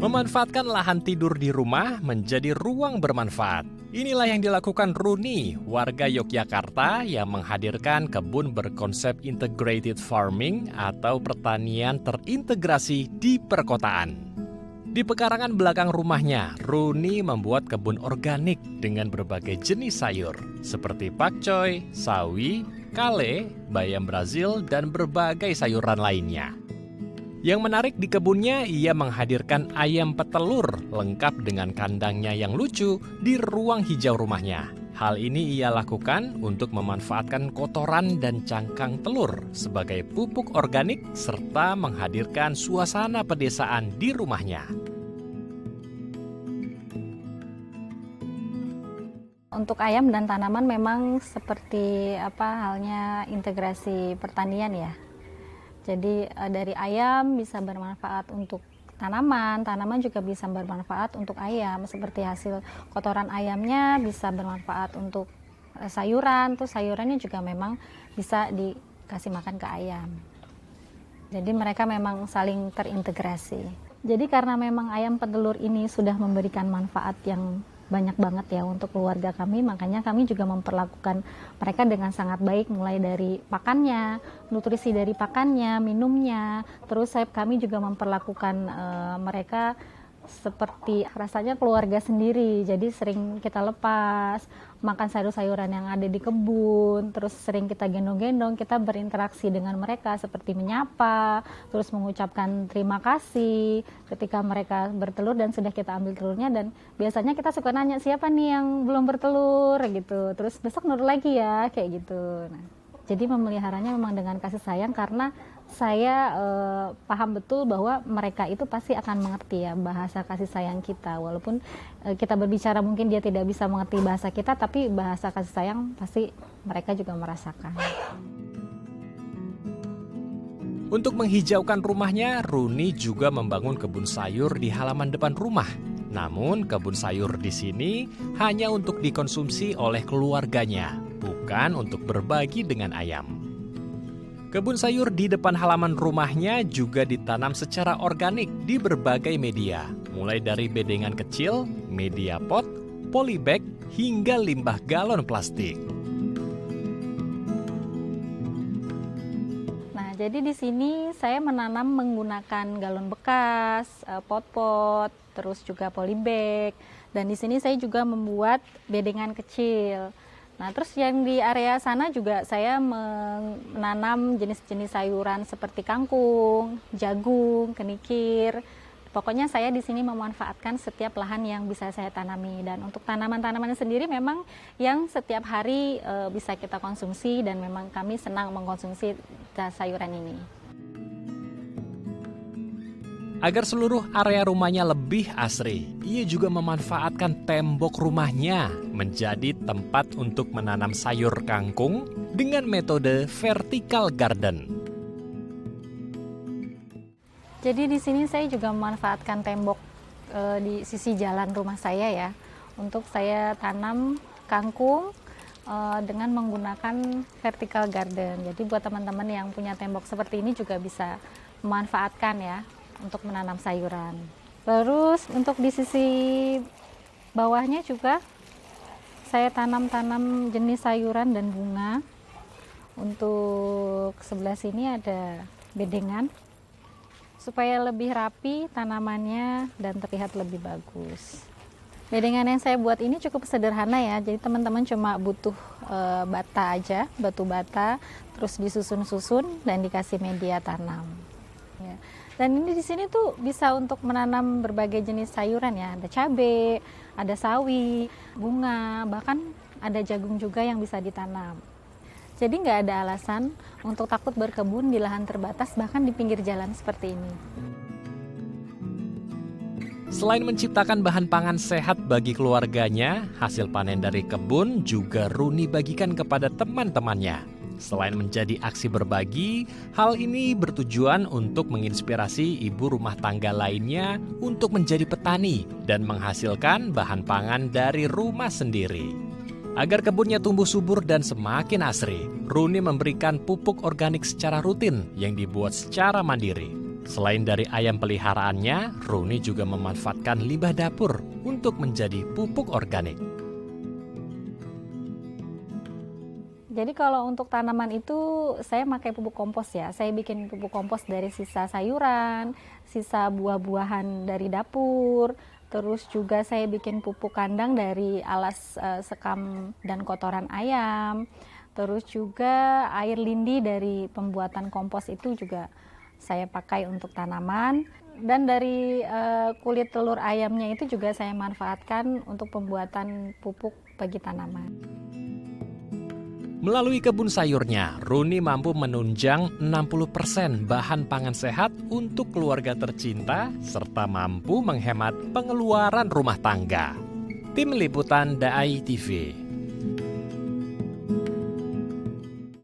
Memanfaatkan lahan tidur di rumah menjadi ruang bermanfaat. Inilah yang dilakukan Runi, warga Yogyakarta yang menghadirkan kebun berkonsep integrated farming atau pertanian terintegrasi di perkotaan. Di pekarangan belakang rumahnya, Runi membuat kebun organik dengan berbagai jenis sayur seperti pakcoy, sawi, kale, bayam Brazil, dan berbagai sayuran lainnya. Yang menarik di kebunnya, ia menghadirkan ayam petelur lengkap dengan kandangnya yang lucu di ruang hijau rumahnya. Hal ini ia lakukan untuk memanfaatkan kotoran dan cangkang telur sebagai pupuk organik serta menghadirkan suasana pedesaan di rumahnya. Untuk ayam dan tanaman memang seperti halnya integrasi pertanian ya. Jadi dari ayam bisa bermanfaat untuk tanaman, tanaman juga bisa bermanfaat untuk ayam. Seperti hasil kotoran ayamnya bisa bermanfaat untuk sayuran, tuh sayurannya juga memang bisa dikasih makan ke ayam. Jadi mereka memang saling terintegrasi. Jadi karena memang ayam petelur ini sudah memberikan manfaat yang banyak banget ya untuk keluarga kami, makanya kami juga memperlakukan mereka dengan sangat baik, mulai dari pakannya, nutrisi dari pakannya, minumnya, terus kami juga memperlakukan mereka seperti rasanya keluarga sendiri. Jadi sering kita lepas makan sayur-sayuran yang ada di kebun, terus sering kita gendong-gendong, kita berinteraksi dengan mereka seperti menyapa, terus mengucapkan terima kasih ketika mereka bertelur dan sudah kita ambil telurnya. Dan biasanya kita suka nanya, siapa nih yang belum bertelur gitu, terus besok nurul lagi ya, kayak gitu. Nah, jadi memeliharanya memang dengan kasih sayang, karena saya paham betul bahwa mereka itu pasti akan mengerti ya bahasa kasih sayang kita. Walaupun kita berbicara mungkin dia tidak bisa mengerti bahasa kita, tapi bahasa kasih sayang pasti mereka juga merasakan. Untuk menghijaukan rumahnya, Runi juga membangun kebun sayur di halaman depan rumah. Namun kebun sayur di sini hanya untuk dikonsumsi oleh keluarganya, bukan untuk berbagi dengan ayam. Kebun sayur di depan halaman rumahnya juga ditanam secara organik di berbagai media, mulai dari bedengan kecil, media pot, polybag, hingga limbah galon plastik. Nah, jadi di sini saya menanam menggunakan galon bekas, pot-pot, terus juga polybag, dan di sini saya juga membuat bedengan kecil. Nah, terus yang di area sana juga saya menanam jenis-jenis sayuran seperti kangkung, jagung, kenikir. Pokoknya saya di sini memanfaatkan setiap lahan yang bisa saya tanami. Dan untuk tanaman-tanamannya sendiri memang yang setiap hari bisa kita konsumsi, dan memang kami senang mengkonsumsi sayuran ini. Agar seluruh area rumahnya lebih asri, ia juga memanfaatkan tembok rumahnya menjadi tempat untuk menanam sayur kangkung dengan metode vertical garden. Jadi di sini saya juga memanfaatkan tembok di sisi jalan rumah saya ya, untuk saya tanam kangkung dengan menggunakan vertical garden. Jadi buat teman-teman yang punya tembok seperti ini juga bisa memanfaatkan ya untuk menanam sayuran. Terus untuk di sisi bawahnya juga saya tanam jenis sayuran dan bunga. Untuk sebelah sini ada bedengan supaya lebih rapi tanamannya dan terlihat lebih bagus. Bedengan yang saya buat ini cukup sederhana ya, jadi teman-teman cuma butuh bata aja, batu bata, terus disusun-susun dan dikasih media tanam. Ya. Dan ini di sini tuh bisa untuk menanam berbagai jenis sayuran ya, ada cabai, ada sawi, bunga, bahkan ada jagung juga yang bisa ditanam. Jadi nggak ada alasan untuk takut berkebun di lahan terbatas, bahkan di pinggir jalan seperti ini. Selain menciptakan bahan pangan sehat bagi keluarganya, hasil panen dari kebun juga Runi bagikan kepada teman-temannya. Selain menjadi aksi berbagi, hal ini bertujuan untuk menginspirasi ibu rumah tangga lainnya untuk menjadi petani dan menghasilkan bahan pangan dari rumah sendiri. Agar kebunnya tumbuh subur dan semakin asri, Runi memberikan pupuk organik secara rutin yang dibuat secara mandiri. Selain dari ayam peliharaannya, Runi juga memanfaatkan limbah dapur untuk menjadi pupuk organik. Jadi kalau untuk tanaman itu saya pakai pupuk kompos ya. Saya bikin pupuk kompos dari sisa sayuran, sisa buah-buahan dari dapur. Terus juga saya bikin pupuk kandang dari alas sekam dan kotoran ayam. Terus juga air lindi dari pembuatan kompos itu juga saya pakai untuk tanaman. Dan dari kulit telur ayamnya itu juga saya manfaatkan untuk pembuatan pupuk bagi tanaman. Melalui kebun sayurnya, Runi mampu menunjang 60% bahan pangan sehat untuk keluarga tercinta serta mampu menghemat pengeluaran rumah tangga. Tim Liputan DAI TV.